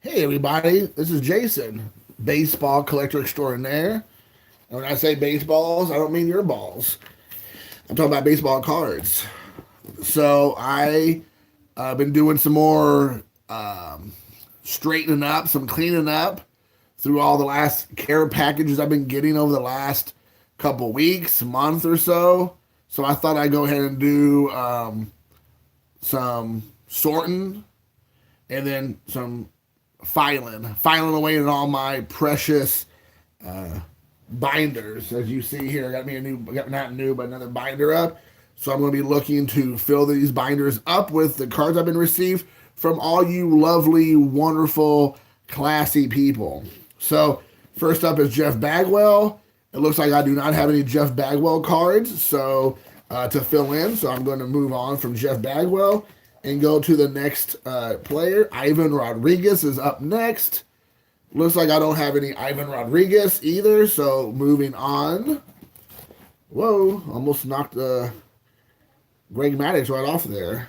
Hey everybody, this is Jason, baseball collector extraordinaire. And when I say baseballs, I don't mean your balls. I'm talking about baseball cards. So I've been doing some more straightening up, some cleaning up through all the last care packages I've been getting over the last couple weeks, month or so. So I thought I'd go ahead and do some sorting and then some filing away in all my precious binders. As you see here, I got me a new, not new, but another binder up. So I'm going to be looking to fill these binders up with the cards I've been received from all you lovely, wonderful, classy people. So first up is Jeff Bagwell. It looks like I do not have any Jeff Bagwell cards to fill in. So I'm going to move on from Jeff Bagwell and go to the next player. Ivan Rodriguez is up next. Looks like I don't have any Ivan Rodriguez either, so moving on. Whoa, almost knocked Greg Maddux right off there.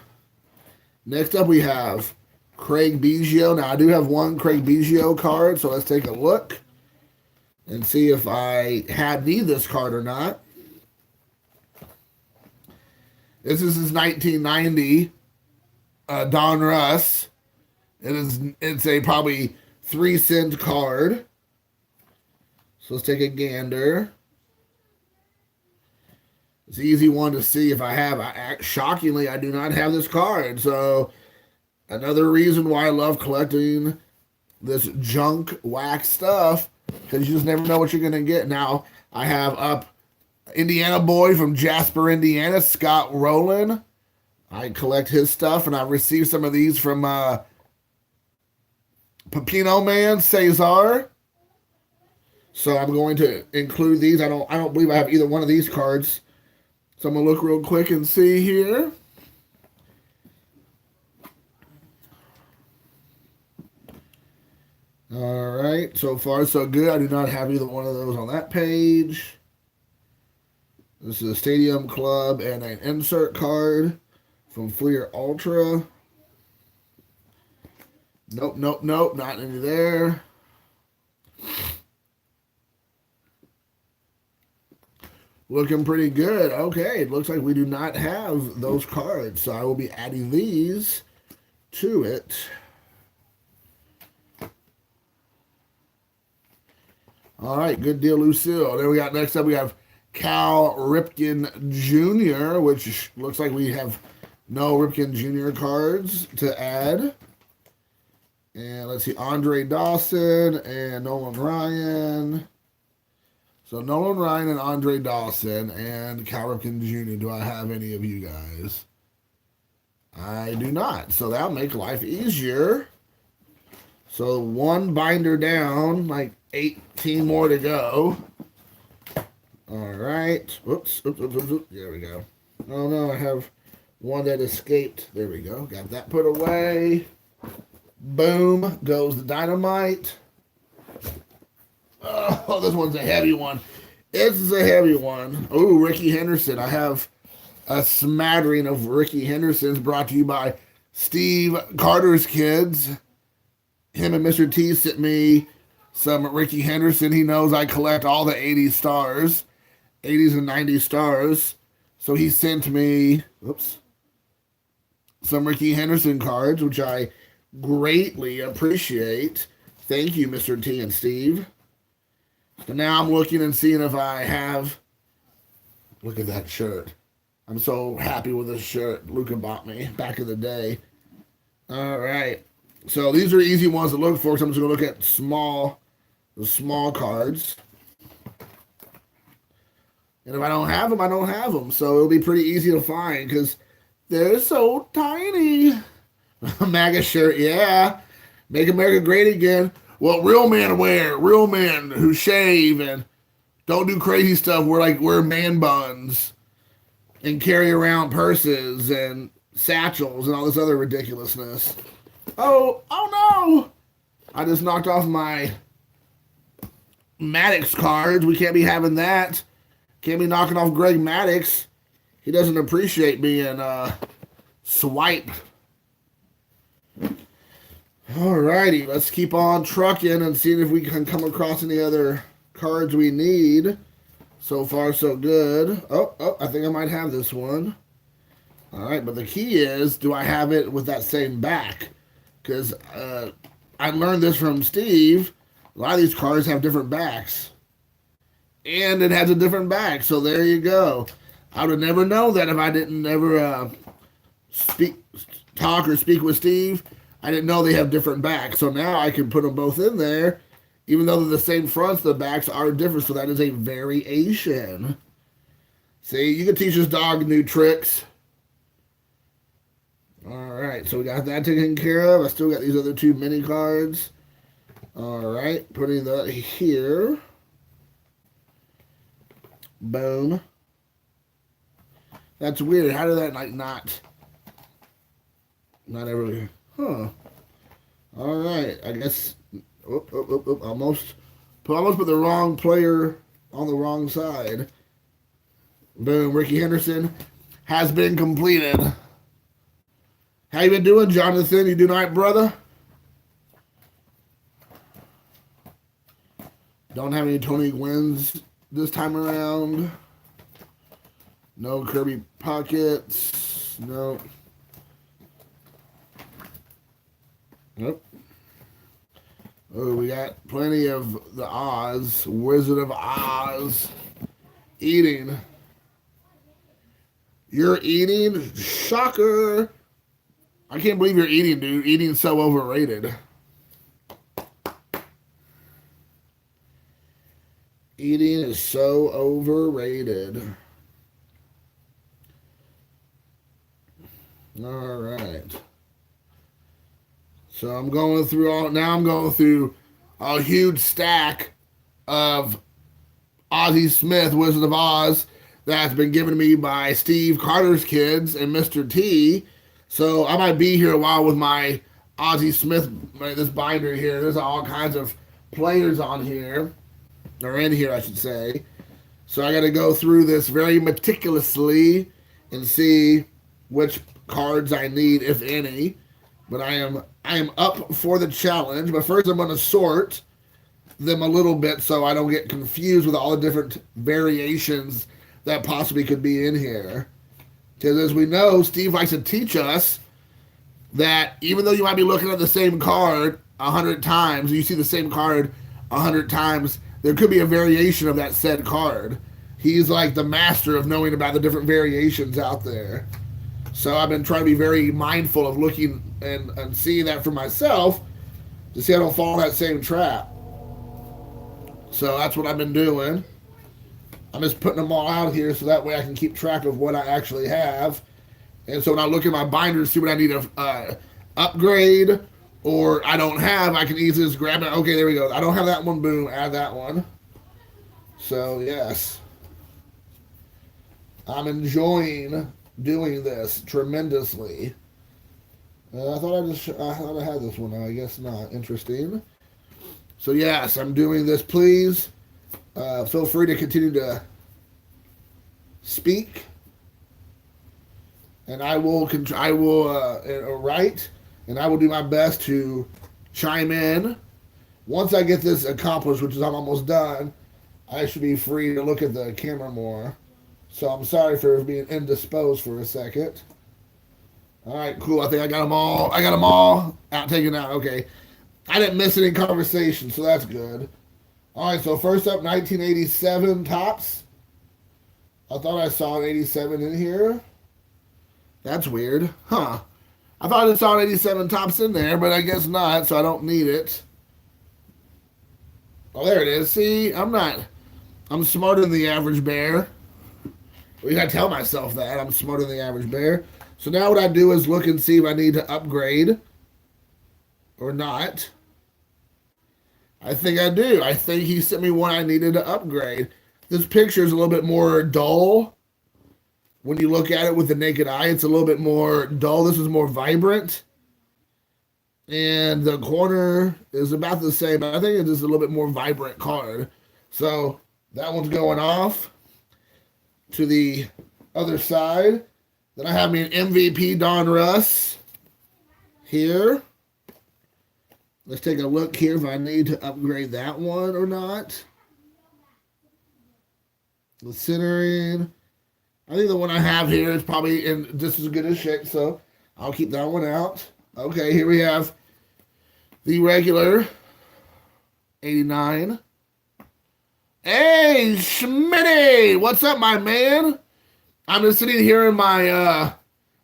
Next up we have Craig Biggio. Now I do have one Craig Biggio card, so let's take a look and see if I need this card or not. This is his 1990 Don Russ. It's a probably 3-cent card. So let's take a gander. It's an easy one to see if I have. Shockingly, I do not have this card. So another reason why I love collecting this junk wax stuff, because you just never know what you're going to get. Now I have up Indiana boy from Jasper, Indiana, Scott Rowland. I collect his stuff, and I've received some of these from Pepino Man, Cesar. So I'm going to include these. I don't believe I have either one of these cards. So I'm going to look real quick and see here. All right. So far, so good. I do not have either one of those on that page. This is a Stadium Club and an insert card from Fleer Ultra. Nope, not any there. Looking pretty good. Okay, it looks like we do not have those cards, so I will be adding these to it. All right, good deal, Lucille. Then we got next up, we have Cal Ripken Jr., which looks like we have no Ripken Jr. cards to add. And let's see, Andre Dawson and Nolan Ryan. So Nolan Ryan and Andre Dawson and Cal Ripken Jr. Do I have any of you guys? I do not. So that'll make life easier. So one binder down, like 18 more to go. All right. Oops. There we go. Oh no, I have one that escaped. There we go. Got that put away. Boom goes the dynamite. Oh, this one's a heavy one. This is a heavy one. Oh, Ricky Henderson. I have a smattering of Ricky Hendersons brought to you by Steve Carter's kids. Him and Mr. T sent me some Ricky Henderson. He knows I collect all the 80s stars, 80s and 90s stars. So he sent me, some Ricky Henderson cards, which I greatly appreciate. Thank you, Mr. T and Steve. So now I'm looking and seeing if I have. Look at that shirt. I'm so happy with this shirt Luca bought me back in the day. All right. So these are easy ones to look for. So I'm just going to look at the small cards. And if I don't have them, I don't have them. So it'll be pretty easy to find because they're so tiny. MAGA shirt, yeah. Make America great again. Well, real men wear. Real men who shave and don't do crazy stuff. Wear man buns and carry around purses and satchels and all this other ridiculousness. Oh no! I just knocked off my Maddux cards. We can't be having that. Can't be knocking off Greg Maddux. He doesn't appreciate being swiped. Alrighty, let's keep on trucking and seeing if we can come across any other cards we need. So far, so good. Oh, I think I might have this one. Alright, but the key is, do I have it with that same back? Because I learned this from Steve. A lot of these cards have different backs. And it has a different back, so there you go. I would have never known that if I didn't ever talk or speak with Steve. I didn't know they have different backs, so now I can put them both in there. Even though they're the same fronts, the backs are different, so that is a variation. See, you can teach this dog new tricks. Alright, so we got that taken care of. I still got these other two mini cards. Alright, putting that here. Boom. That's weird. How did that like not ever... Huh. Alright, I guess... Almost put the wrong player on the wrong side. Boom, Ricky Henderson has been completed. How you been doing, Jonathan? You doing all right, brother? Don't have any Tony Gwynns this time around. No Kirby Pockets. No. Nope. Oh, we got plenty of the Oz. Wizard of Oz. Eating. You're eating? Shocker. I can't believe you're eating, dude. Eating's so overrated. Eating is so overrated. All right. So I'm going through a huge stack of Ozzie Smith, Wizard of Oz, that's been given to me by Steve Carter's kids and Mr. T. So I might be here a while with my Ozzie Smith, this binder here. There's all kinds of players on here, or in here, I should say. So I got to go through this very meticulously and see which cards I need, if any. But I am up for the challenge. But first I'm going to sort them a little bit so I don't get confused with all the different variations that possibly could be in here. Because as we know, Steve likes to teach us that even though you might be looking at the same card 100 times, you see the same card 100 times, there could be a variation of that said card. He's like the master of knowing about the different variations out there. So I've been trying to be very mindful of looking and seeing that for myself to see I don't fall in that same trap. So that's what I've been doing. I'm just putting them all out here so that way I can keep track of what I actually have. And so when I look at my binder to see what I need to upgrade or I don't have, I can easily just grab it. Okay, there we go. I don't have that one. Boom, add that one. So, yes. I'm enjoying doing this tremendously. I thought I had this one. I guess not. Interesting. So, yes, I'm doing this. Please feel free to continue to speak. And I will write, and I will do my best to chime in. Once I get this accomplished, which is I'm almost done, I should be free to look at the camera more. So I'm sorry for being indisposed for a second. All right, cool. I think I got them all. I got them all out, taken out. Okay. I didn't miss any conversation, so that's good. All right, so first up, 1987 Topps. I thought I saw an 87 in here. That's weird. Huh. I thought I saw an 87 Topps in there, but I guess not, so I don't need it. Oh, there it is. See, I'm smarter than the average bear. Well, you gotta tell myself that. I'm smarter than the average bear. So now what I do is look and see if I need to upgrade or not. I think I do. I think he sent me one I needed to upgrade. This picture is a little bit more dull. When you look at it with the naked eye, it's a little bit more dull. This is more vibrant. And the corner is about the same, but I think it's just a little bit more vibrant card. So that one's going off to the other side. Then I have me an MVP Don Russ here. Let's take a look here if I need to upgrade that one or not. The centering. I think the one I have here is probably in just as good a shape, so I'll keep that one out. Okay, here we have the regular 89. Hey, Schmitty! What's up, my man? I'm just sitting here in my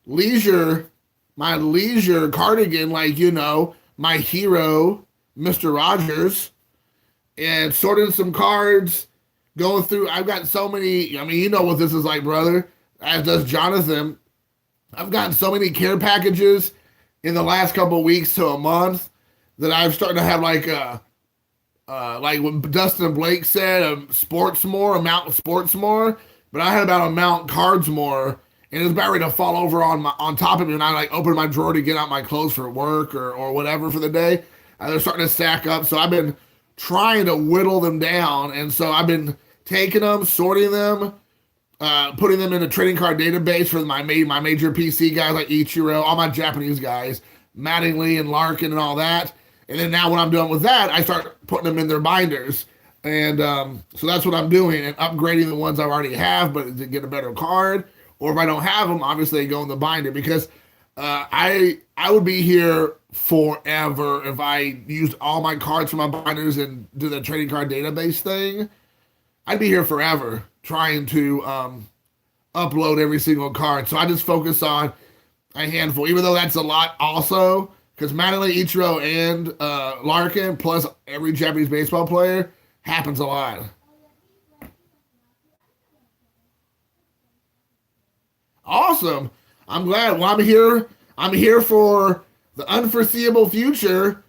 leisure cardigan, like, you know, my hero, Mr. Rogers, and sorting some cards, going through. I've got so many. I mean, you know what this is like, brother, as does Jonathan. I've gotten so many care packages in the last couple of weeks to a month that I've started to have like what Dustin Blake said, a mount sports more, but I had about a mount cards more, and it was about ready to fall over on top of me when I like opened my drawer to get out my clothes for work or whatever for the day. They're starting to stack up, so I've been trying to whittle them down, and so I've been taking them, sorting them, putting them in a trading card database for my major PC guys like Ichiro, all my Japanese guys, Mattingly and Larkin and all that. And then now when I'm done with that, I start putting them in their binders. And so that's what I'm doing and upgrading the ones I already have, but to get a better card. Or if I don't have them, obviously they go in the binder because I would be here forever if I used all my cards from my binders and do the trading card database thing. I'd be here forever trying to upload every single card. So I just focus on a handful, even though that's a lot also. Because Madeline, Ichiro, and Larkin, plus every Japanese baseball player, happens a lot. Awesome. I'm glad. Well, I'm here. I'm here for the unforeseeable future.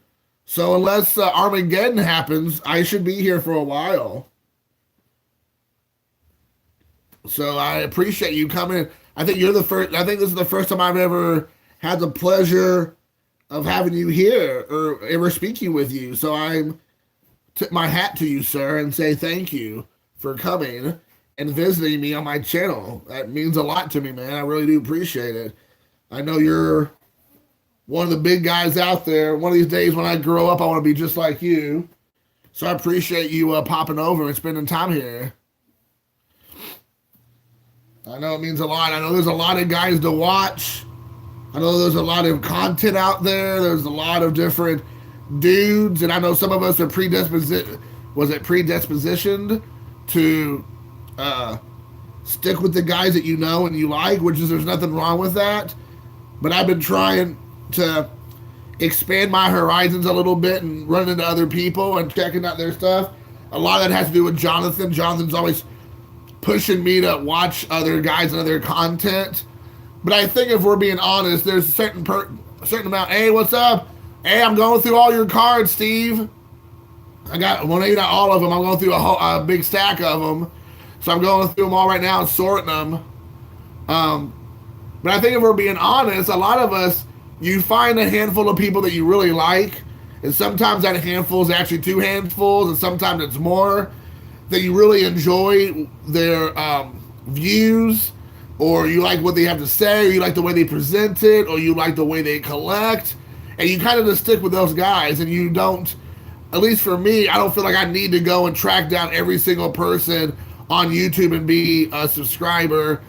So unless Armageddon happens, I should be here for a while. So I appreciate you coming. I think you're the first. I think this is the first time I've ever had the pleasure of having you here or ever speaking with you. So I'm tip my hat to you, sir, and say thank you for coming and visiting me on my channel. That means a lot to me, man. I really do appreciate it. I know you're one of the big guys out there. One of these days when I grow up, I want to be just like you. So I appreciate you popping over and spending time here. I know it means a lot. I know there's a lot of guys to watch. I know there's a lot of content out there. There's a lot of different dudes, and I know some of us are predispositioned to stick with the guys that you know and you like, which is there's nothing wrong with that. But I've been trying to expand my horizons a little bit and run into other people and checking out their stuff. A lot of that has to do with Jonathan. Jonathan's always pushing me to watch other guys and other content. But I think if we're being honest, there's a certain amount. Hey, what's up? Hey, I'm going through all your cards, Steve. Well, maybe not all of them. I'm going through a big stack of them. So I'm going through them all right now and sorting them. But I think if we're being honest, a lot of us, you find a handful of people that you really like. And sometimes that handful is actually two handfuls. And sometimes it's more that you really enjoy their views, or you like what they have to say, or you like the way they present it, or you like the way they collect, and you kind of just stick with those guys, and you don't, at least for me, I don't feel like I need to go and track down every single person on YouTube and be a subscriber.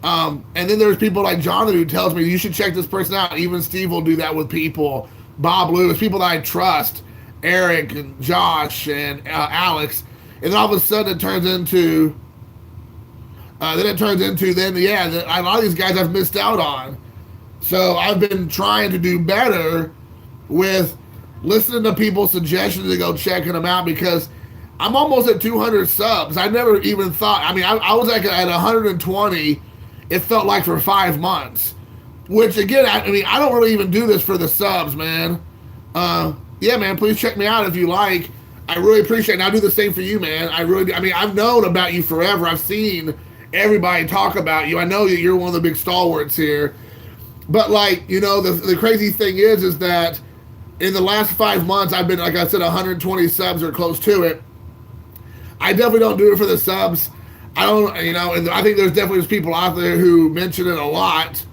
And then there's people like Jonathan who tells me, you should check this person out. Even Steve will do that with people. Bob Lewis, people that I trust, Eric and Josh and Alex. And then all of a sudden it turns into, a lot of these guys I've missed out on. So I've been trying to do better with listening to people's suggestions and go checking them out, because I'm almost at 200 subs. I never even thought, I was like at 120, it felt like for 5 months. Which again, I don't really even do this for the subs, man. Yeah, man, please check me out if you like. I really appreciate it. And I'll do the same for you, man. I've known about you forever. I've seen everybody talk about you. I know that you're one of the big stalwarts here. But the crazy thing is that in the last 5 months, I've been, like I said, 120 subs or close to it. I definitely don't do it for the subs. I don't, and I think there's definitely people out there who mention it a lot.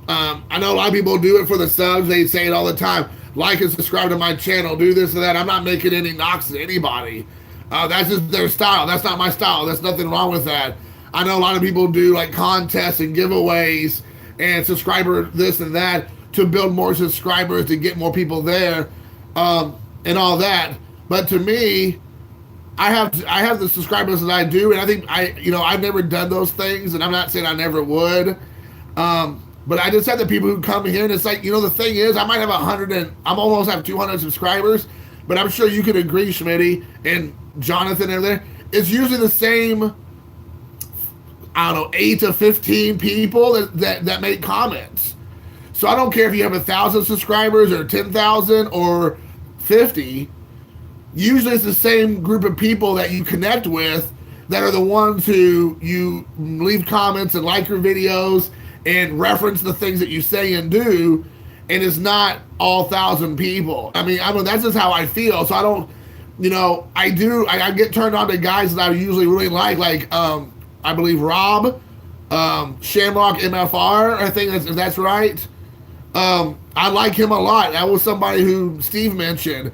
I know a lot of people do it for the subs. They say it all the time. Like and subscribe to my channel. Do this and that. I'm not making any knocks to anybody. That's just their style. That's not my style. There's nothing wrong with that. I know a lot of people do like contests and giveaways and subscriber this and that to build more subscribers to get more people there, and all that. But to me, I have the subscribers that I do, and I think I've never done those things, and I'm not saying I never would. But I just have the people who come here, and it's like, the thing is, I might have 100 and I'm almost have 200 subscribers, but I'm sure you could agree, Schmitty and Jonathan and there. It's usually the same, I don't know, 8 to 15 people that make comments. So I don't care if you have 1,000 subscribers or 10,000 or 50. Usually it's the same group of people that you connect with that are the ones who you leave comments and like your videos and reference the things that you say and do, and it's not all 1,000 people. I mean, that's just how I feel. So I don't, I get turned on to guys that I usually really like, I believe Rob, Shamrock MFR, I think that's right. I like him a lot. That was somebody who Steve mentioned.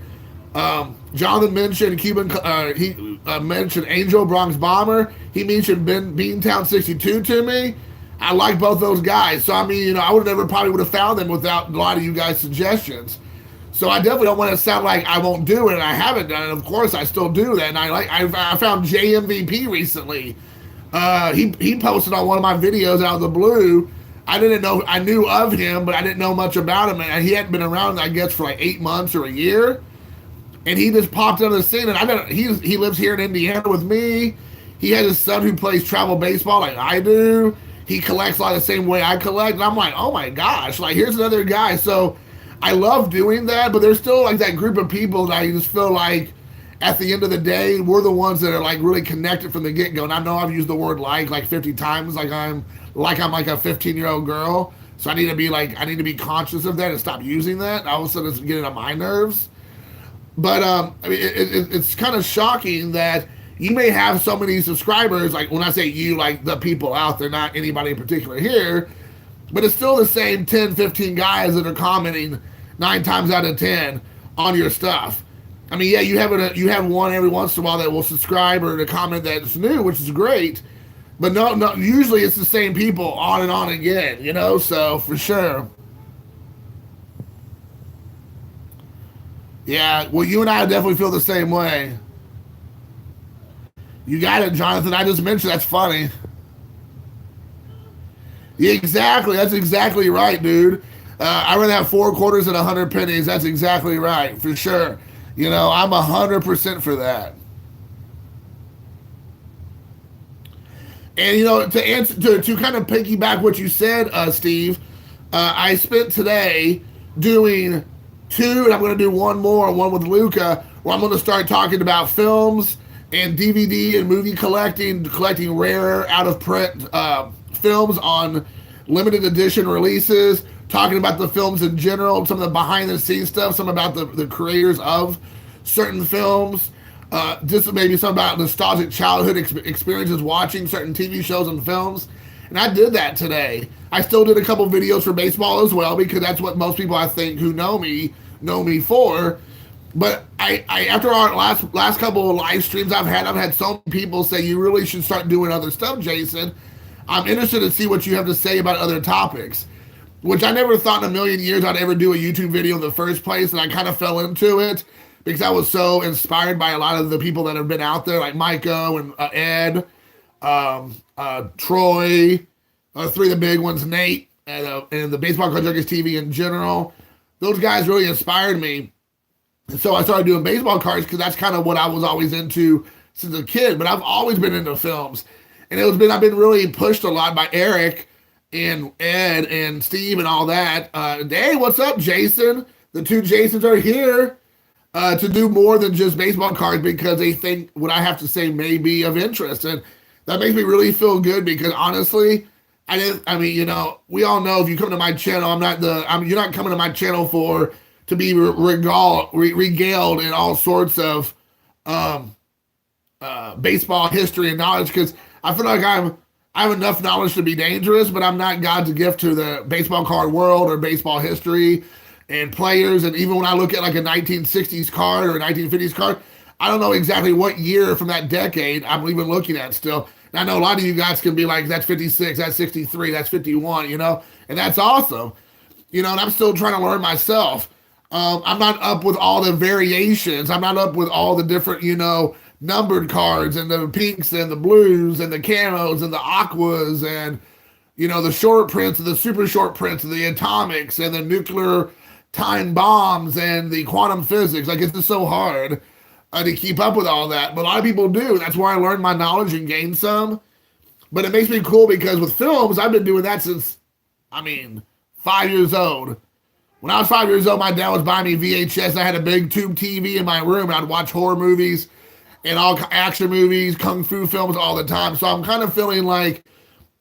Jonathan mentioned Cuban. He mentioned Angel Bronx Bomber. He mentioned Beantown 62 to me. I like both those guys. So I mean, I probably would have found them without a lot of you guys' suggestions. So I definitely don't want to sound like I won't do it, and I haven't done it. Of course, I still do that. And I found JMVP recently. He posted on one of my videos out of the blue. I knew of him, but I didn't know much about him, and he hadn't been around, I guess, for like 8 months or a year. And he just popped on the scene, and he lives here in Indiana with me. He has a son who plays travel baseball like I do. He collects like the same way I collect, and I'm like, oh my gosh, like here's another guy. So I love doing that, but there's still like that group of people that I just feel like at the end of the day, we're the ones that are like really connected from the get-go. And I know I've used the word like 50 times, like I'm like a 15-year-old girl. So I need to be conscious of that and stop using that. All of a sudden it's getting on my nerves. But I mean, it's kind of shocking that you may have so many subscribers, like when I say you, like the people out there, not anybody in particular here, but it's still the same 10, 15 guys that are commenting 9 times out of 10 on your stuff. I mean, yeah, you have one every once in a while that will subscribe or to comment that's new, which is great. But no, usually it's the same people on and on again, so for sure. Yeah, well, you and I definitely feel the same way. You got it, Jonathan. I just mentioned that's funny. Yeah, exactly. That's exactly right, dude. I rather have 4 quarters and 100 pennies. That's exactly right, for sure. I'm 100% for that. And to answer to kind of piggyback what you said, Steve, I spent today doing 2, and I'm going to do one more, one with Luca, where I'm going to start talking about films and DVD and movie collecting rare, out of print films on limited edition releases, talking about the films in general, some of the behind the scenes stuff, some about the creators of certain films, just maybe some about nostalgic childhood experiences watching certain TV shows and films. And I did that today. I still did a couple videos for baseball as well, because that's what most people I think who know me for. But I after our last couple of live streams I've had so many people say you really should start doing other stuff, Jason. I'm interested to see what you have to say about other topics, which I never thought in a million years I'd ever do a YouTube video in the first place, and I kind of fell into it because I was so inspired by a lot of the people that have been out there, like Maiko and Ed, Troy, 3 of the big ones, Nate, and the Baseball Card Junkies TV in general. Those guys really inspired me. And so I started doing baseball cards because that's kind of what I was always into since a kid. But I've always been into films. And I've been really pushed a lot by Eric and Ed and Steve and all that. Hey, what's up, Jason? The 2 Jasons are here to do more than just baseball cards because they think what I have to say may be of interest. And that makes me really feel good because honestly, we all know if you come to my channel, you're not coming to my channel to be regaled in all sorts of baseball history and knowledge, because I feel like I have enough knowledge to be dangerous, but I'm not God's gift to the baseball card world or baseball history and players. And even when I look at like a 1960s card or a 1950s card, I don't know exactly what year from that decade I'm even looking at still. And I know a lot of you guys can be like, that's 56, that's 63, that's 51, and that's awesome. And I'm still trying to learn myself. I'm not up with all the variations. I'm not up with all the different, numbered cards and the pinks and the blues and the camos and the aquas and, the short prints and the super short prints and the atomics and the nuclear time bombs and the quantum physics. Like, it's just so hard to keep up with all that. But a lot of people do. That's where I learned my knowledge and gained some. But it makes me cool because with films, I've been doing that since, 5 years old. When I was 5 years old, my dad was buying me VHS. I had a big tube TV in my room, and I'd watch horror movies and all action movies, kung fu films all the time. So I'm kind of feeling like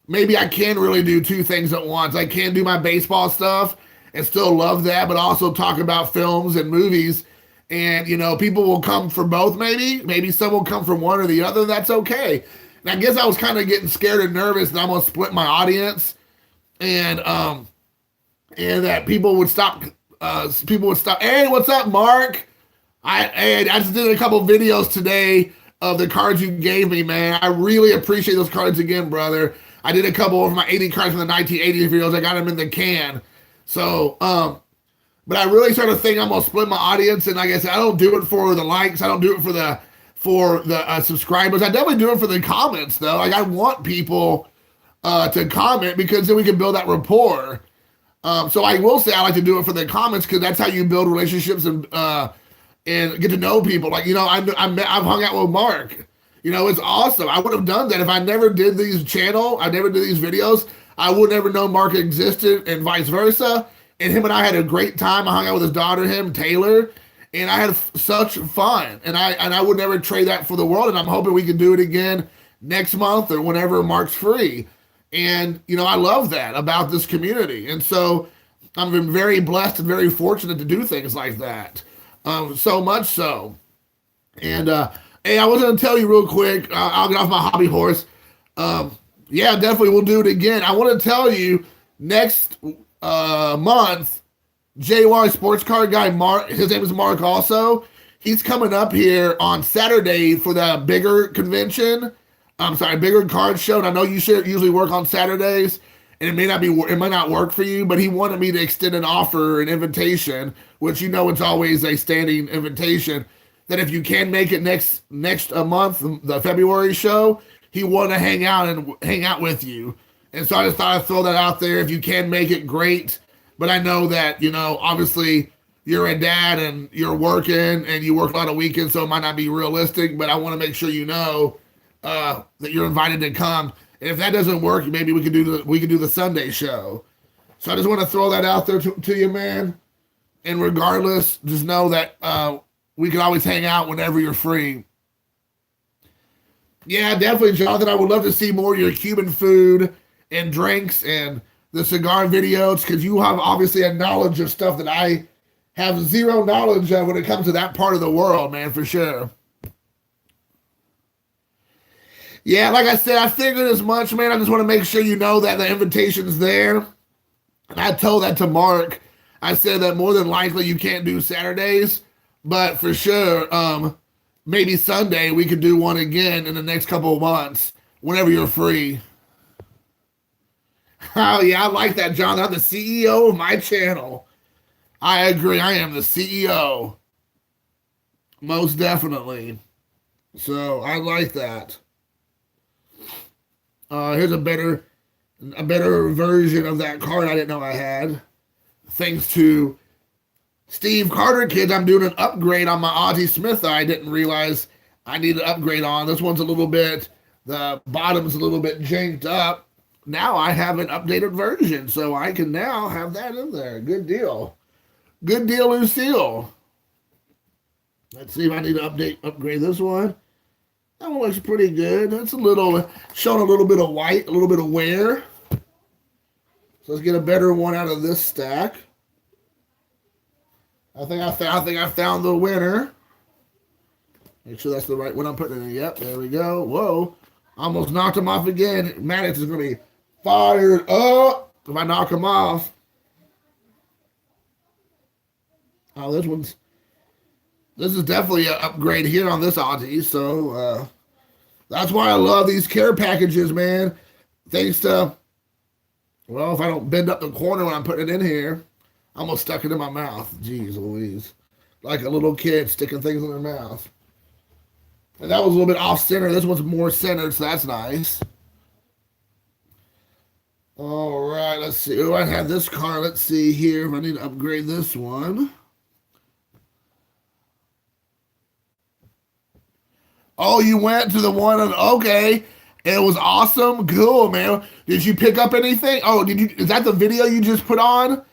maybe I can really do two things at once. I can do my baseball stuff and still love that, but also talk about films and movies. And, people will come for both maybe. Maybe some will come for one or the other. That's okay. And I guess I was kind of getting scared and nervous that I'm going to split my audience. And that people would stop. Hey, what's up, Mark? I just did a couple videos today of the cards you gave me, man. I really appreciate those cards again, brother. I did a couple of my 80 cards from the 1980s videos. I got them in the can. So, but I really started thinking I'm gonna split my audience. And like I said, I don't do it for the likes. I don't do it for the subscribers. I definitely do it for the comments, though. Like, I want people to comment because then we can build that rapport. So I will say I like to do it for the comments because that's how you build relationships and get to know people. Like, I've hung out with Mark. It's awesome. I would have done that if I never did these I never did these videos. I would never know Mark existed and vice versa. And him and I had a great time. I hung out with his daughter, Taylor, and I had such fun. And I would never trade that for the world. And I'm hoping we can do it again next month or whenever Mark's free. And, I love that about this community. And so I've been very blessed and very fortunate to do things like that. So much so. And, hey, I was going to tell you real quick, I'll get off my hobby horse. Yeah, definitely we'll do it again. I want to tell you next month, JY Sports Card Guy, Mark, his name is Mark also. He's coming up here on Saturday for the bigger convention. Bigger card show. And I know you should usually work on Saturdays, and it might not work for you, but he wanted me to extend an offer, an invitation, which it's always a standing invitation, that if you can make it next month, the February show, he wanted to hang out with you. And so I just thought I'd throw that out there. If you can make it, great. But I know that, obviously you're a dad and you're working and you work a lot of weekends, so it might not be realistic, but I want to make sure that you're invited to come. And if that doesn't work, maybe we could do the Sunday show. So I just want to throw that out there to you, man. And regardless, just know that we can always hang out whenever you're free. Yeah, definitely, Jonathan. I would love to see more of your Cuban food and drinks and the cigar videos, because you have obviously a knowledge of stuff that I have zero knowledge of when it comes to that part of the world, man, for sure. Yeah, like I said, I figured as much, man. I just want to make sure you know that the invitation's there. And I told that to Mark. I said that more than likely you can't do Saturdays, but for sure, maybe Sunday we could do one again in the next couple of months, whenever you're free. Oh, yeah, I like that, John. I'm the CEO of my channel. I agree. I am the CEO. Most definitely. So I like that. Here's a better version of that card I didn't know I had. Thanks to Steve Carter Kids, I'm doing an upgrade on my Ozzie Smith that I didn't realize I need to upgrade on. This one's the bottom's a little bit janked up. Now I have an updated version, so I can now have that in there. Good deal. Good deal, Lucille. Let's see if I need to upgrade this one. That one looks pretty good. It's showing a little bit of white, a little bit of wear. So let's get a better one out of this stack. I think I found the winner. Make sure that's the right one I'm putting in. Yep, there we go. Whoa. Almost knocked him off again. Maddox is going to be fired up if I knock him off. Oh, this is definitely an upgrade here on this Audi. So that's why I love these care packages, man. Thanks to, well, if I don't bend up the corner when I'm putting it in here, I almost stuck it in my mouth. Jeez Louise. Like a little kid sticking things in their mouth. And that was a little bit off center. This one's more centered, so that's nice. All right, let's see. Oh, I have this car. Let's see here if I need to upgrade this one. Oh, you went to the one on, okay. It was awesome. Cool, man. Did you pick up anything? Oh, is that the video you just put on?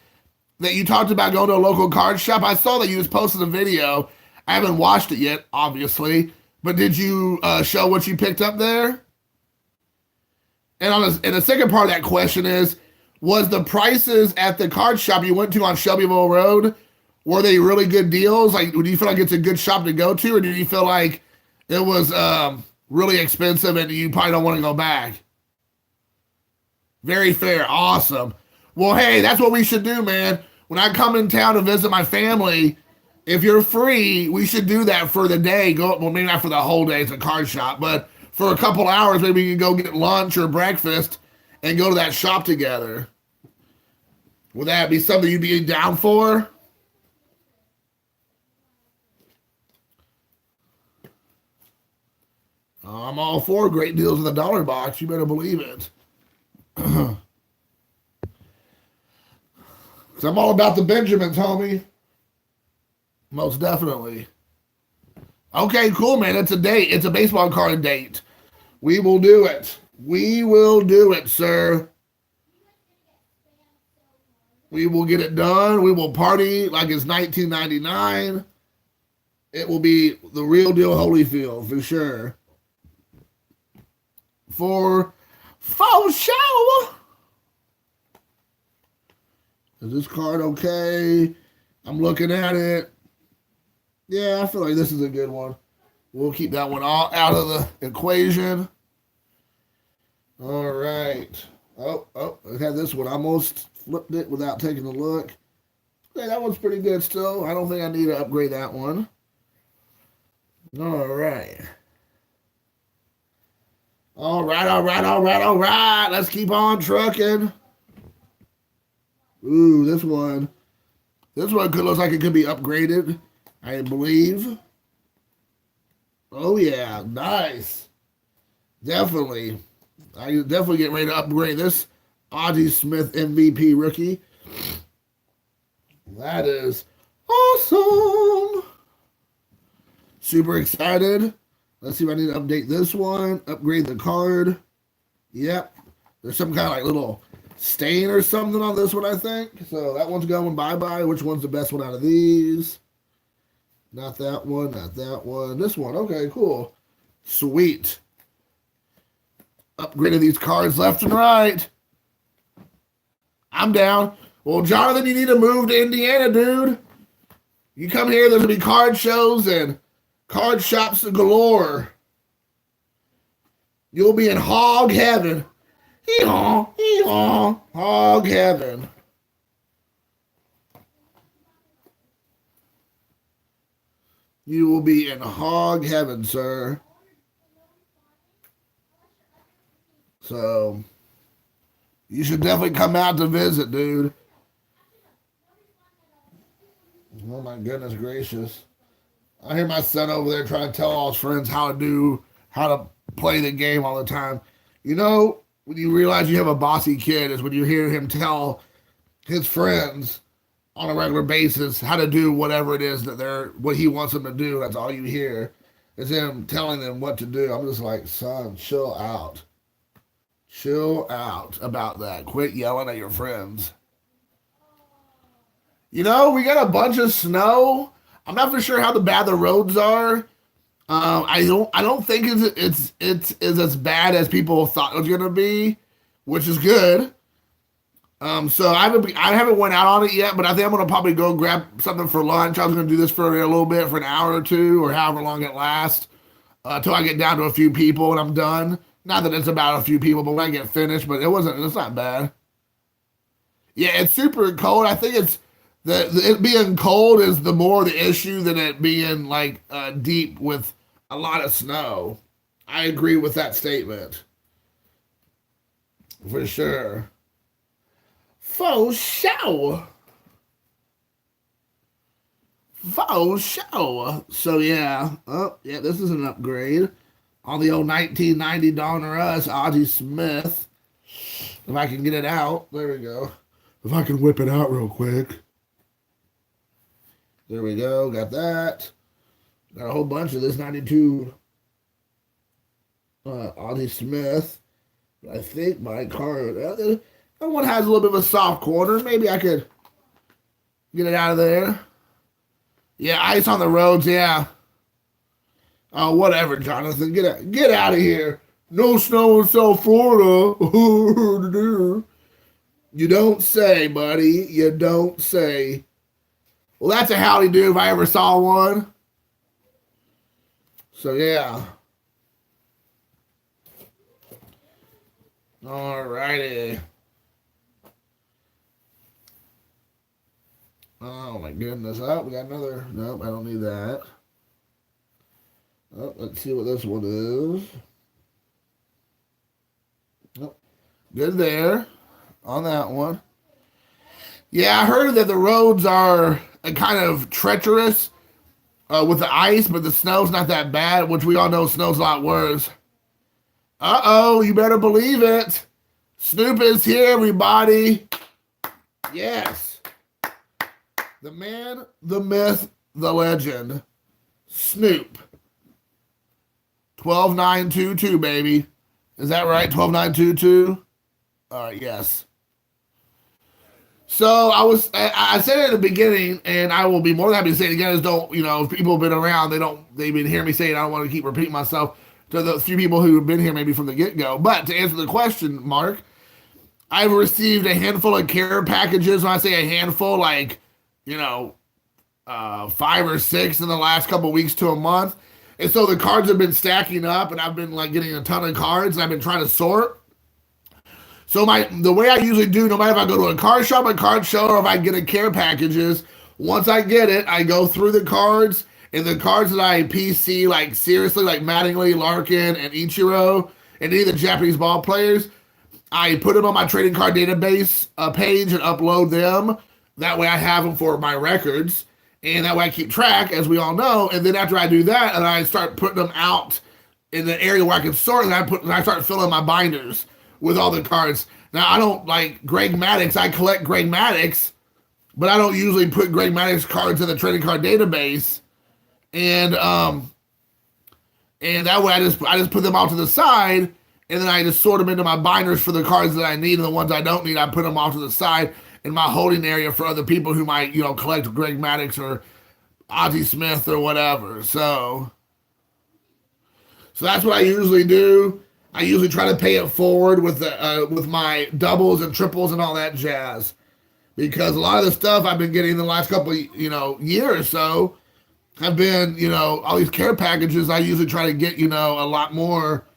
That you talked about going to a local card shop? I saw that you just posted a video. I haven't watched it yet, obviously. But did you show what you picked up there? And the second part of that question is, was the prices at the card shop you went to on Shelbyville Road, were they really good deals? Like, do you feel like it's a good shop to go to? Or did you feel like it was really expensive and you probably don't want to go back? Very fair. Awesome. Well, hey, that's what we should do, man. When I come in town to visit my family, if you're free, we should do that for the day. Well, maybe not for the whole day, it's a card shop, but for a couple hours, maybe we can go get lunch or breakfast and go to that shop together. Would that be something you'd be down for? I'm all for great deals in the dollar box. You better believe it. Because I'm all about the Benjamins, homie. Most definitely. Okay, cool, man. It's a date. It's a baseball card date. We will do it. We will do it, sir. We will get it done. We will party like it's 1999. It will be the real deal Holyfield, for sure. For sure. Is this card okay? I'm looking at it. Yeah, I feel like this is a good one. We'll keep that one all out of the equation. All right. Oh, I had this one. I almost flipped it without taking a look. Okay, that one's pretty good still. I don't think I need to upgrade that one. All right. All right. Let's keep on trucking. Ooh, this one. This one could look like it could be upgraded, I believe. Oh, yeah. Nice. Definitely. I definitely get ready to upgrade this Audie Smith MVP rookie. That is awesome. Super excited. Let's see if I need to update this one. Upgrade the card. Yep. There's some kind of like little stain or something on this one, I think. So that one's going bye-bye. Which one's the best one out of these? Not that one, not that one. This one. Okay, cool. Sweet. Upgrading these cards left and right. I'm down. Well, Jonathan, you need to move to Indiana, dude. You come here, there's going to be card shows and card shops galore. You'll be in hog heaven. Hee-haw, hee-haw, hog heaven. You will be in hog heaven, sir. So, you should definitely come out to visit, dude. Oh my goodness gracious. I hear my son over there trying to tell all his friends how to play the game all the time. You know, when you realize you have a bossy kid is when you hear him tell his friends on a regular basis how to do whatever it is what he wants them to do. That's all you hear is him telling them what to do. I'm just like, son, chill out. Chill out about that. Quit yelling at your friends. You know, we got a bunch of snow. I'm not for sure how bad the roads are. I don't think it's as bad as people thought it was gonna be, which is good. So I haven't went out on it yet, but I think I'm gonna probably go grab something for lunch. I was gonna do this for a little bit, for an hour or two, or however long it lasts, until I get down to a few people and I'm done. Not that it's about a few people, but when I get finished, but it's not bad. Yeah, it's super cold. I think it's it being cold is the more the issue than it being like deep with a lot of snow. I agree with that statement for sure. For sure. For sure. So yeah. Oh yeah, this is an upgrade on the old 1990 Dawn or Us Ozzie Smith. If I can get it out, there we go. If I can whip it out real quick. There we go. Got that. Got a whole bunch of this 92 Ozzie Smith. I think my card. That one has a little bit of a soft corner. Maybe I could get it out of there. Yeah, ice on the roads. Yeah. Oh, whatever, Jonathan. Get out of here. No snow in South Florida. You don't say, buddy. You don't say. Well, that's a howdy do if I ever saw one. So, yeah. All righty. Oh, my goodness. Oh, we got another. Nope, I don't need that. Oh, let's see what this one is. Oh, good there on that one. Yeah, I heard that the roads are kind of treacherous with the ice, but the snow's not that bad, which we all know snow's a lot worse. Uh-oh, you better believe it. Snoop is here, everybody. Yes. The man, the myth, the legend. Snoop. 12922, baby. Is that right? 12922? All right, yes. So I said it at the beginning, and I will be more than happy to say it again. Is don't, if people have been around, they've been hearing me say it. I don't want to keep repeating myself to the few people who have been here maybe from the get-go. But to answer the question, Mark, I've received a handful of care packages. When I say a handful, like, 5 or 6 in the last couple of weeks to a month. And so the cards have been stacking up, and I've been like getting a ton of cards, and I've been trying to sort. So the way I usually do, no matter if I go to a card shop, a card show, or if I get a care packages, once I get it, I go through the cards, and the cards that I PC, like seriously, like Mattingly, Larkin, and Ichiro, and any of the Japanese ball players, I put them on my trading card database page and upload them. That way I have them for my records. And that way I keep track, as we all know. And then after I do that, and I start putting them out in the area where I can sort, and I start filling my binders with all the cards. Now, I don't like Greg Maddux. I collect Greg Maddux, but I don't usually put Greg Maddux cards in the trading card database. And that way I just put them off to the side, and then I just sort them into my binders for the cards that I need, and the ones I don't need, I put them off to the side in my holding area for other people who might, collect Greg Maddux or Ozzie Smith or whatever. So that's what I usually do. I usually try to pay it forward with my doubles and triples and all that jazz, because a lot of the stuff I've been getting in the last couple year or so have been all these care packages. I usually try to get a lot more.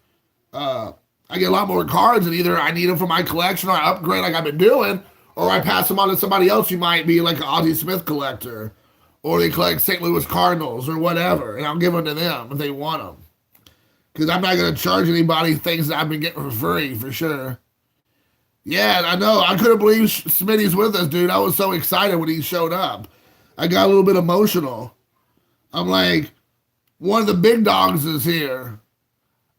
I get a lot more cards, and either I need them for my collection, or I upgrade like I've been doing, or I pass them on to somebody else who might be like an Ozzie Smith collector, or they collect St. Louis Cardinals or whatever, and I'll give them to them if they want them. Because I'm not going to charge anybody things that I've been getting for free, for sure. Yeah, I know. I couldn't believe Smitty's with us, dude. I was so excited when he showed up. I got a little bit emotional. I'm like, one of the big dogs is here.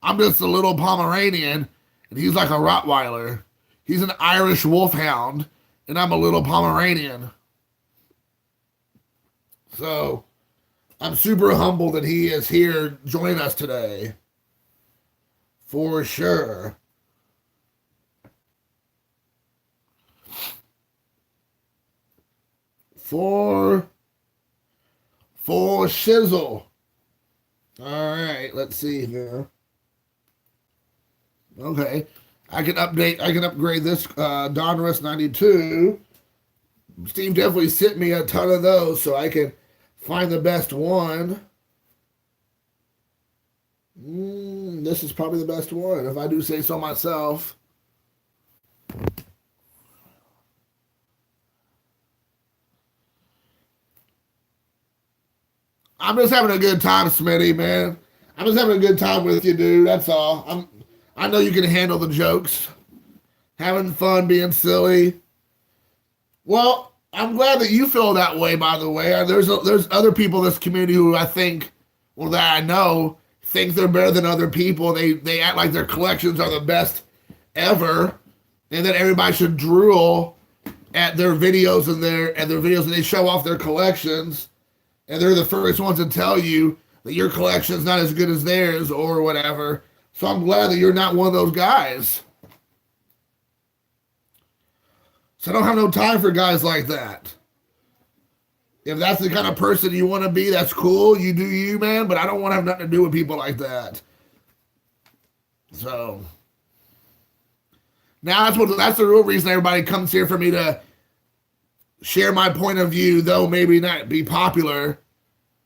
I'm just a little Pomeranian, and he's like a Rottweiler. He's an Irish wolfhound, and I'm a little Pomeranian. So I'm super humbled that he is here joining us today. For sure. For shizzle. All right, let's see here. Okay. I can upgrade this Donruss 92. Steve definitely sent me a ton of those so I can find the best one. This is probably the best one, if I do say so myself. I'm just having a good time, Smitty, man. I'm just having a good time with you, dude. That's all. I know you can handle the jokes. Having fun, being silly. Well, I'm glad that you feel that way. By the way, there's other people in this community who I think, well, that I know, think they're better than other people. They act like their collections are the best ever, and that everybody should drool at their videos and they show off their collections, and they're the first ones to tell you that your collection's not as good as theirs or whatever. So I'm glad that you're not one of those guys. So I don't have no time for guys like that. If that's the kind of person you want to be, that's cool. You do you, man. But I don't want to have nothing to do with people like that. So now that's the real reason everybody comes here, for me to share my point of view, though maybe not be popular.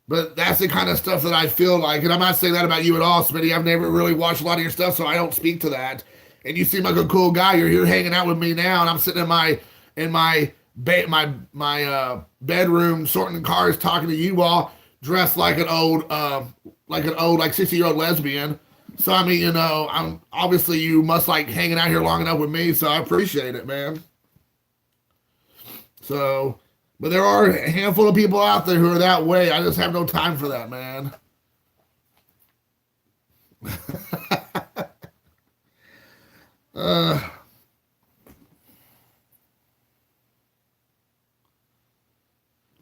But that's the kind of stuff that I feel like. And I'm not saying that about you at all, Smitty. I've never really watched a lot of your stuff, so I don't speak to that. And you seem like a cool guy. You're here hanging out with me now, and I'm sitting in my bedroom sorting cars, talking to you all, dressed like an old like 60-year-old lesbian. So I mean, I'm obviously, you must like hanging out here long enough with me, so I appreciate it, man. So, but there are a handful of people out there who are that way. I just have no time for that, man. uh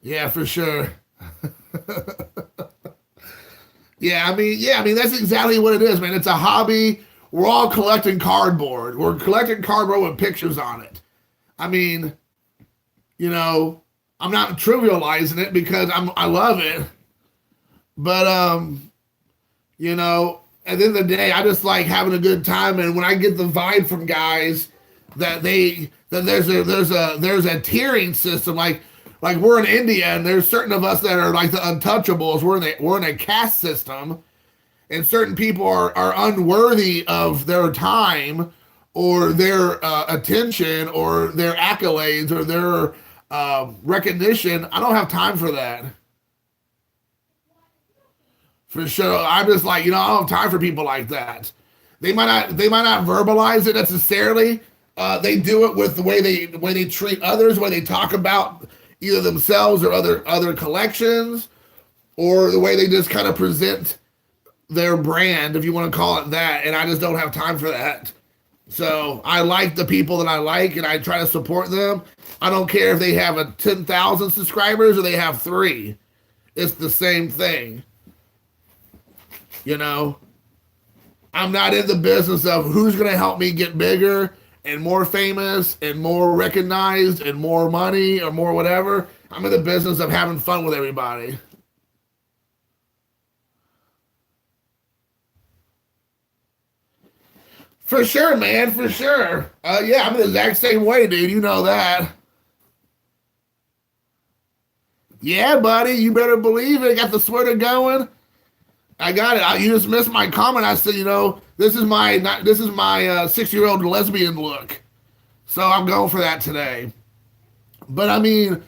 Yeah, for sure. Yeah, I mean that's exactly what it is, man. It's a hobby. We're all collecting cardboard. We're collecting cardboard with pictures on it. I mean, you know, I'm not trivializing it because I love it. But at the end of the day, I just like having a good time, and when I get the vibe from guys that there's a tiering system, like we're in India, and there's certain of us that are like the untouchables. We're in a caste system, and certain people are unworthy of their time or their attention or their accolades or their recognition. I don't have time for that. For sure, I'm just like, I don't have time for people like that. They might not verbalize it necessarily. They do it with the way they treat others, the way they talk about either themselves or other collections, or the way they just kind of present their brand, if you want to call it that. And I just don't have time for that. So I like the people that I like, and I try to support them. I don't care if they have 10,000 subscribers or they have 3. It's the same thing. I'm not in the business of who's going to help me get bigger and more famous and more recognized and more money or more whatever. I'm in the business of having fun with everybody. For sure, man, for sure. Yeah, I'm the exact same way, dude. You know that. Yeah, buddy, you better believe it. Got the sweater going. I got it. You just missed my comment. I said, this is my 6-year-old lesbian look. So I'm going for that today. But I mean,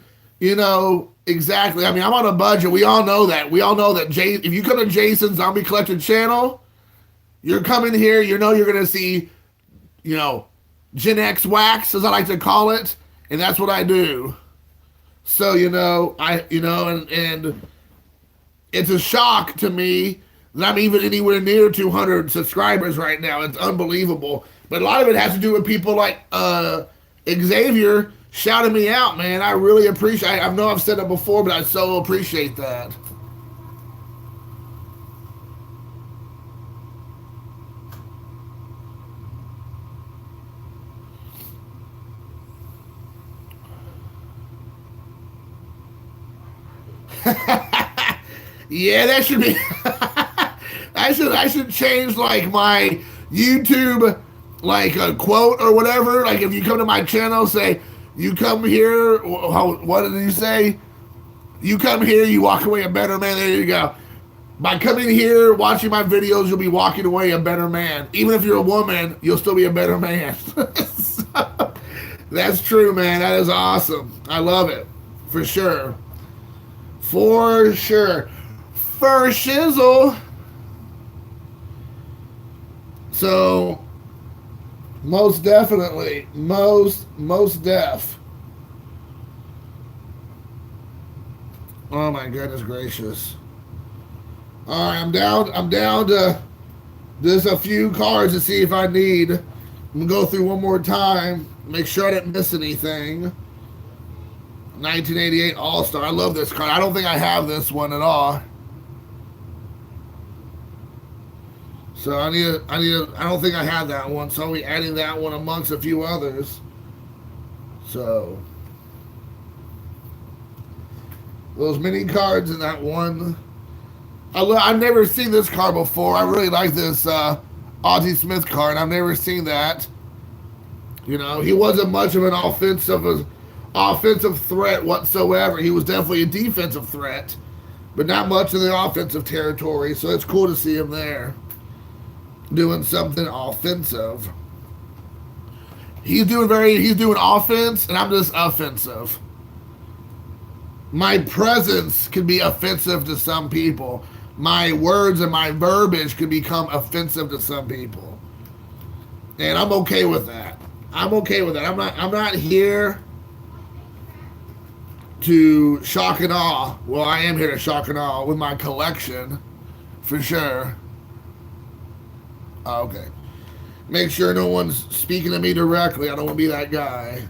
exactly. I mean, I'm on a budget. We all know that. We all know that. If you come to Jason's Zombie Collector channel, you're coming here. You're going to see, Gen X wax, as I like to call it, and that's what I do. So and it's a shock to me that I'm even anywhere near 200 subscribers right now. It's unbelievable. But a lot of it has to do with people like Xavier shouting me out, man. I really appreciate. I know I've said it before, but I so appreciate that. Yeah, that should be. I should change like my YouTube like a quote or whatever. Like if you come to my channel, say you come here. What did you say? You come here, you walk away a better man. There you go. By coming here, watching my videos, you'll be walking away a better man. Even if you're a woman, you'll still be a better man. So, that's true, man. That is awesome. I love it. For sure. For sure. For shizzle. So, most definitely. Most def. Oh my goodness gracious. All right, I'm down to just a few cards to see if I need. I'm gonna go through one more time, make sure I didn't miss anything. 1988 All-Star. I love this card. I don't think I have this one at all. So I don't think I have that one, so I'll be adding that one amongst a few others. So those mini cards in that one. I've never seen this card before. I really like this Ozzie Smith card. I've never seen that. You know, he wasn't much of an offensive threat whatsoever. He was definitely a defensive threat, but not much in the offensive territory. So it's cool to see him there doing something offensive. He's doing offense, and I'm just offensive. My presence can be offensive to some people. My words and my verbiage can become offensive to some people. And I'm okay with that. I'm not here to shock and awe. Well, I am here to shock and awe with my collection, for sure. Okay. Make sure no one's speaking to me directly. I don't want to be that guy.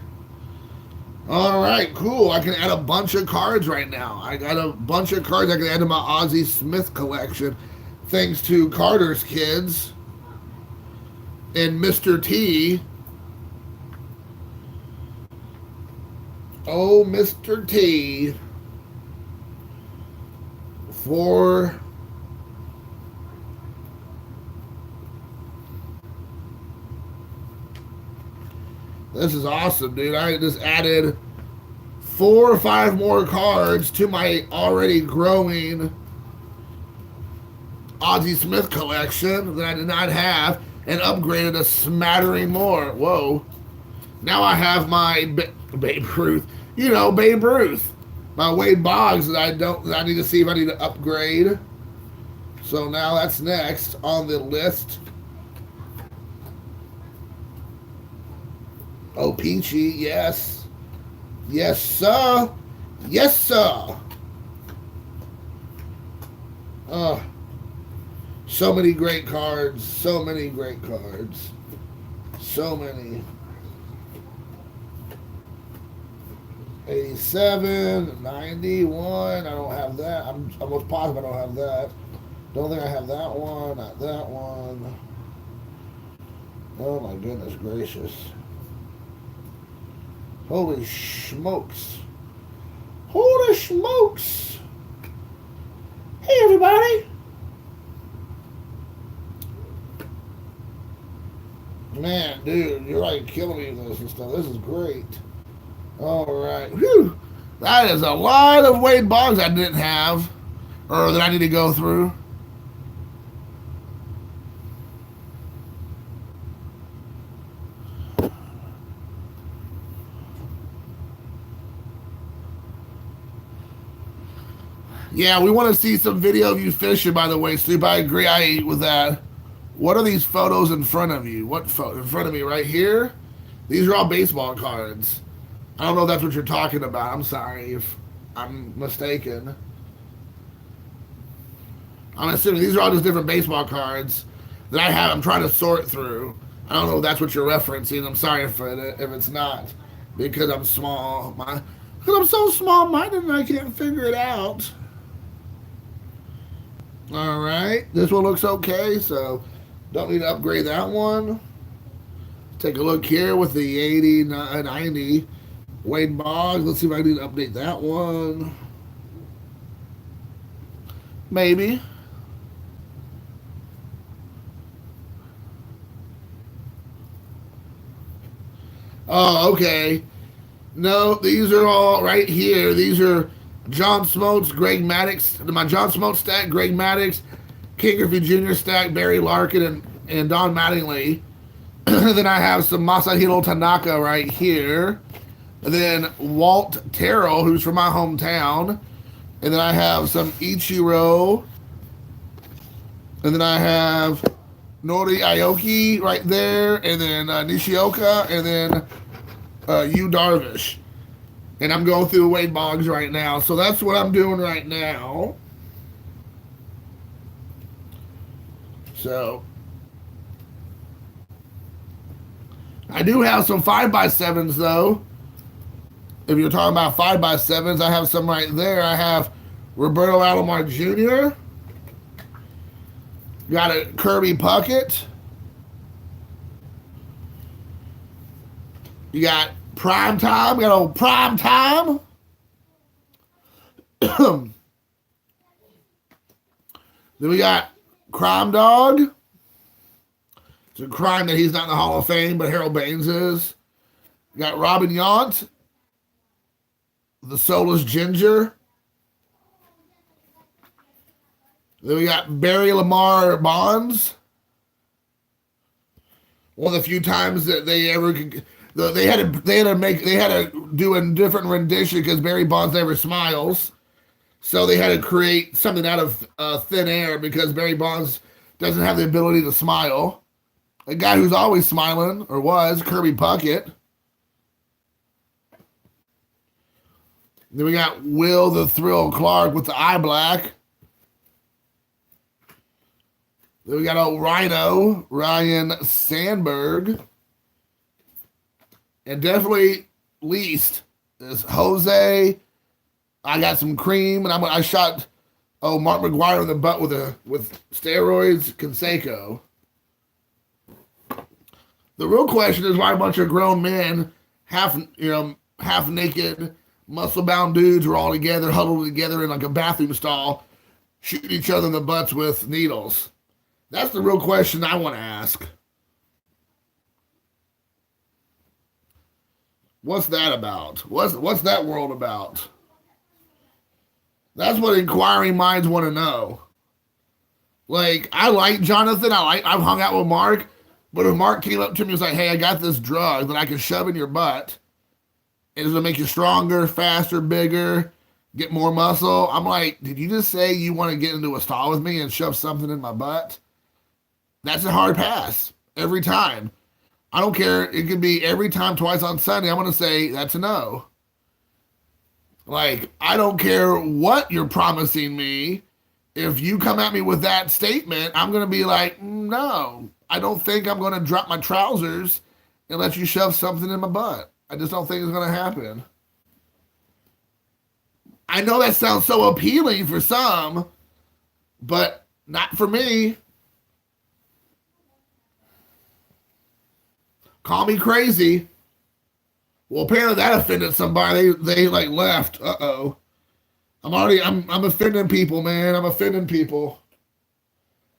All right, cool. I can add a bunch of cards right now. I got a bunch of cards I can add to my Ozzie Smith collection, thanks to Carter's Kids and Mr. T. Oh, Mr. T. For this is awesome, dude. I just added 4 or 5 more cards to my already growing Ozzie Smith collection that I did not have, and upgraded a smattering more. Whoa. Now I have my Babe Ruth. You know, Babe Ruth. My Wade Boggs that I need to see if I need to upgrade. So now that's next on the list. Oh, Peachy, yes. Yes, sir. Yes, sir. So many great cards. So many great cards. So many. 87, 91. I don't have that. I'm almost positive I don't have that. Don't think I have that one. Not that one. Oh, my goodness gracious. Holy smokes. Holy smokes. Hey, everybody. Man, dude, you're like killing me with this and stuff. This is great. All right. Whew. That is a lot of Wade Boggs I didn't have, or that I need to go through. Yeah, we want to see some video of you fishing, by the way, Snoop. I agree with that. What are these photos in front of you? What photo? In front of me right here? These are all baseball cards. I don't know if that's what you're talking about. I'm sorry if I'm mistaken. I'm assuming these are all just different baseball cards that I have. I'm trying to sort through. I don't know if that's what you're referencing. I'm sorry if it's not, because I'm small. Because I'm so small-minded and I can't figure it out. All right, this one looks okay, so don't need to upgrade that one. Take a look here with the 80, 90 Wade Boggs. Let's see if I need to update that one. Maybe. Oh, okay. No, these are all right here. These are John Smoltz, Greg Maddux. My John Smoltz stack, Greg Maddux, King Griffey Jr. stack, Barry Larkin, and Don Mattingly. Then I have some Masahiro Tanaka right here. And then Walt Terrell, who's from my hometown. And then I have some Ichiro. And then I have Nori Aoki right there. And then Nishioka. And then Yu Darvish. And I'm going through Wade Boggs right now. So that's what I'm doing right now. So I do have some 5x7s though. If you're talking about 5x7s, I have some right there. I have Roberto Alomar Jr. Got a Kirby Puckett. You got Prime Time. Got old Prime Time. Then we got Crime Dog. It's a crime that he's not in the Hall of Fame, but Harold Baines is. You got Robin Yount. The Soulless Ginger. Then we got Barry Lamar Bonds. One of the few times that they ever could, they had to do a different rendition because Barry Bonds never smiles. So they had to create something out of thin air because Barry Bonds doesn't have the ability to smile. A guy who's always smiling, or was, Kirby Puckett. Then we got Will the Thrill Clark with the eye black. Then we got old Rhino, Ryan Sandberg. And definitely least is Jose. I got some cream, and I shot Mark McGwire in the butt with steroids, Canseco. The real question is why a bunch of grown men, half naked, muscle-bound dudes are all together, huddled together in like a bathroom stall, shooting each other in the butts with needles. That's the real question I want to ask. What's that about? What's that world about? That's what inquiring minds want to know. Like, I like Jonathan. I've hung out with Mark. But if Mark came up to me and was like, hey, I got this drug that I can shove in your butt, and it's going to make you stronger, faster, bigger, get more muscle. I'm like, did you just say you want to get into a stall with me and shove something in my butt? That's a hard pass every time. I don't care. It could be every time, twice on Sunday. I'm going to say that's a no. Like, I don't care what you're promising me. If you come at me with that statement, I'm going to be like, no. I don't think I'm going to drop my trousers and let you shove something in my butt. I just don't think it's going to happen. I know that sounds so appealing for some, but not for me. Call me crazy. Well, apparently that offended somebody. They like left. Uh-oh. I'm offending people, man. I'm offending people.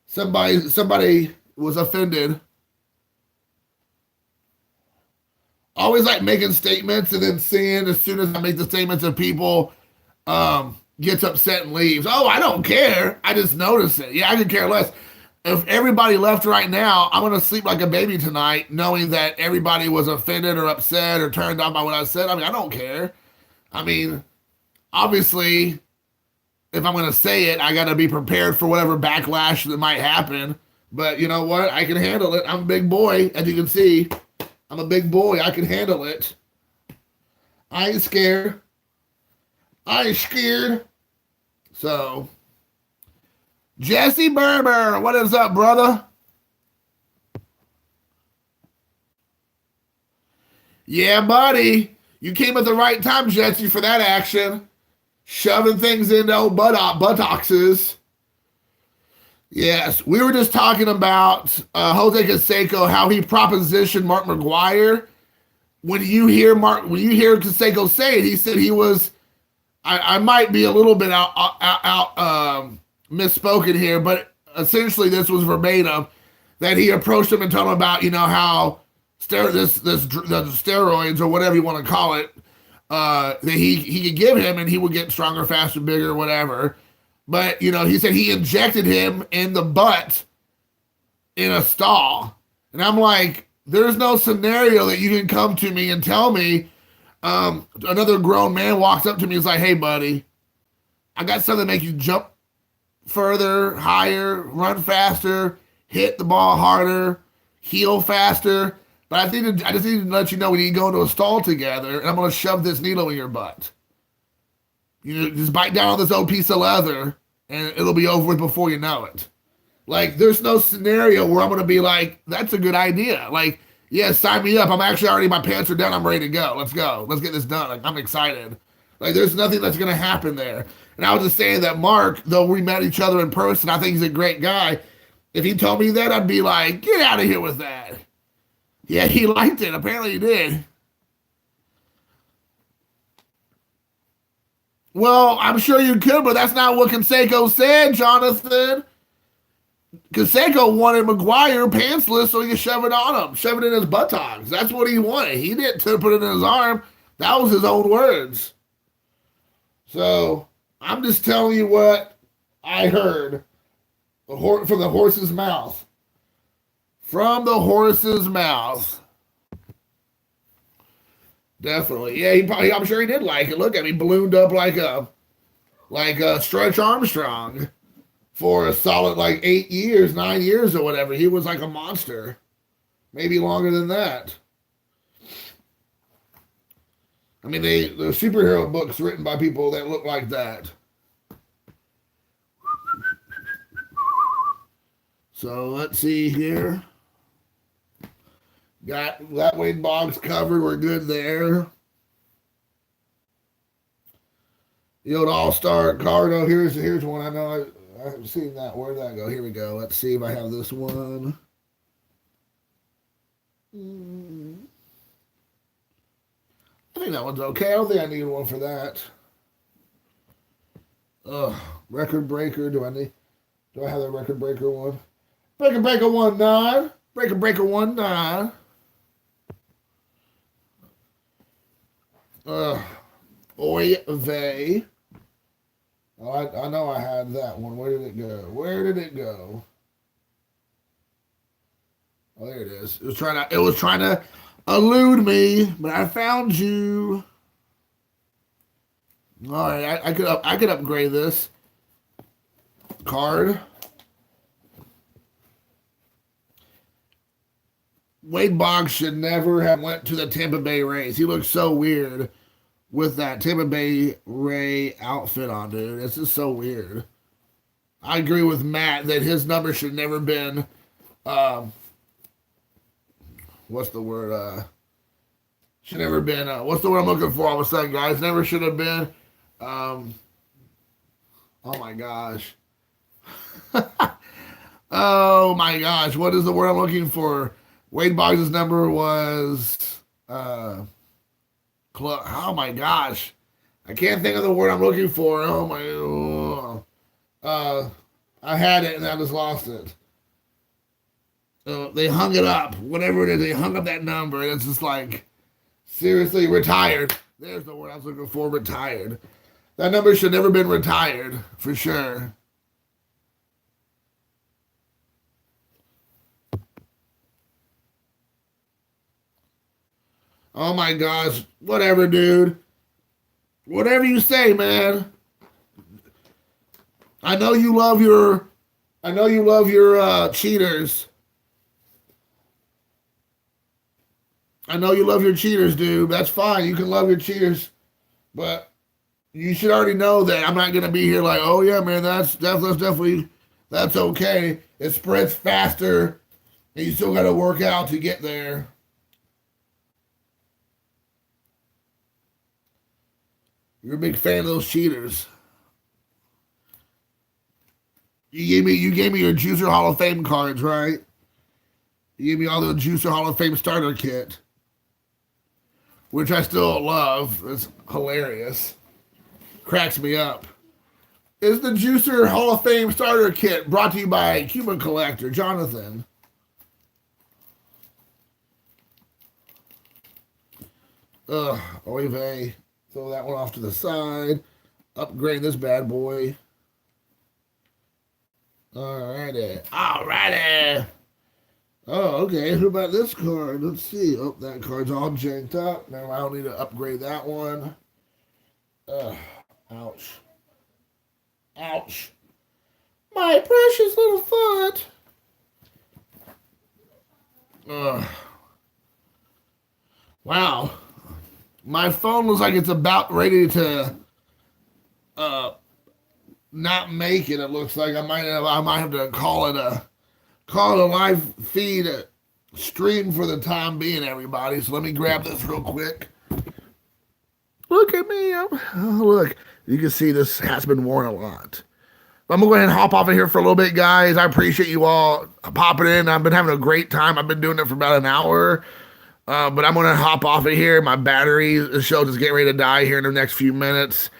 Somebody was offended. Always like making statements and then seeing as soon as I make the statements that people gets upset and leaves. Oh, I don't care. I just notice it. Yeah, I could care less. If everybody left right now, I'm going to sleep like a baby tonight knowing that everybody was offended or upset or turned off by what I said. I mean, I don't care. I mean, obviously, if I'm going to say it, I got to be prepared for whatever backlash that might happen. But you know what? I can handle it. I'm a big boy, as you can see. I'm a big boy. I can handle it. I ain't scared. I ain't scared. So, Jesse Berber, what is up, brother? Yeah, buddy. You came at the right time, Jesse, for that action. Shoving things into old buttocks. Yes, we were just talking about Jose Canseco, how he propositioned Mark McGwire. When you hear Canseco say it, he said he was. I might be a little bit out misspoken here, but essentially this was verbatim that he approached him and told him about how the steroids or whatever you want to call it that he could give him, and he would get stronger, faster, bigger, whatever. But he said he injected him in the butt in a stall, and I'm like, there's no scenario that you can come to me and tell me. Another grown man walks up to me and is like, "Hey, buddy, I got something to make you jump further, higher, run faster, hit the ball harder, heal faster. But I just need to let you know we need to go into a stall together, and I'm going to shove this needle in your butt. Just bite down on this old piece of leather, and it'll be over with before you know it." Like, there's no scenario where I'm going to be like, that's a good idea. Like, yeah, sign me up. I'm actually already, my pants are down. I'm ready to go. Let's go. Let's get this done. Like, I'm excited. Like, there's nothing that's going to happen there. And I was just saying that Mark, though we met each other in person, I think he's a great guy. If he told me that, I'd be like, get out of here with that. Yeah, he liked it. Apparently he did. Well, I'm sure you could, but that's not what Canseco said, Jonathan. Canseco wanted McGuire pantsless so he could shove it on him, shove it in his buttocks. That's what he wanted. He didn't put it in his arm. That was his own words. So I'm just telling you what I heard from the horse's mouth. From the horse's mouth. Definitely. Yeah, I'm sure he did like it. Look at me, ballooned up like a Stretch Armstrong for a solid 8 years, 9 years or whatever. He was like a monster. Maybe longer than that. I mean, the superhero books written by people that look like that. So let's see here. Got that Wade Boggs covered. We're good there. The old All-Star card. Oh, here's one. I know I've seen that. Where did that go? Here we go. Let's see if I have this one. I think that one's okay. I don't think I need one for that. Record breaker. Do I have the record breaker one? Record breaker 19. Record breaker 19. Oy vey. Oh, I know I had that one. Where did it go? Where did it go? Oh, there it is. It was trying to elude me, but I found you. All right, I could upgrade this card. Wade Boggs should never have went to the Tampa Bay Rays. He looks so weird with that Tampa Bay Ray outfit on, dude. It's just so weird. I agree with Matt that his number should never been, what's the word? Should never been, what's the word I'm looking for all of a sudden, guys? Never should have been, oh my gosh. Oh my gosh, what is the word I'm looking for? Wade Boggs' number was, oh my gosh. I can't think of the word I'm looking for. Oh my, I had it and I just lost it. They hung it up, whatever it is, they hung up that number, and it's just like, seriously, retired. There's the word I was looking for, retired. That number should never been retired, for sure. Oh my gosh, whatever, dude. Whatever you say, man. I know you love your cheaters. I know you love your cheaters, dude. That's fine. You can love your cheaters. But you should already know that I'm not going to be here like, oh, yeah, man, that's definitely, that's okay. It spreads faster, and you still got to work out to get there. You're a big fan of those cheaters. You gave me your Juicer Hall of Fame cards, right? You gave me all the Juicer Hall of Fame starter kit, which I still love. It's hilarious. Cracks me up. Is the Juicer Hall of Fame starter kit brought to you by Cuban Collector, Jonathan? Oy vey. Throw that one off to the side. Upgrade this bad boy. Alrighty. Alrighty. Oh, okay. Who about this card? Let's see. Oh, that card's all janked up. Now I don't need to upgrade that one. Ugh. Ouch. Ouch. My precious little foot. Ugh. Wow. My phone looks like it's about ready to not make it. It looks like I might have to call it a live feed stream for the time being, everybody. So let me grab this real quick. Look at me. Look, you can see this has been worn a lot. I'm going to go ahead and hop off of here for a little bit, guys. I appreciate you all popping in. I've been having a great time. I've been doing it for about an hour. But I'm going to hop off of here. My battery, the show is getting ready to die here in the next few minutes.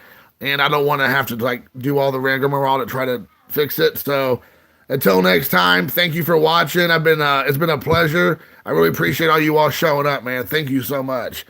And I don't want to have to like do all the rigmarole to try to fix it. So until next time, thank you for watching. It's been a pleasure. I really appreciate all you all showing up, man. Thank you so much.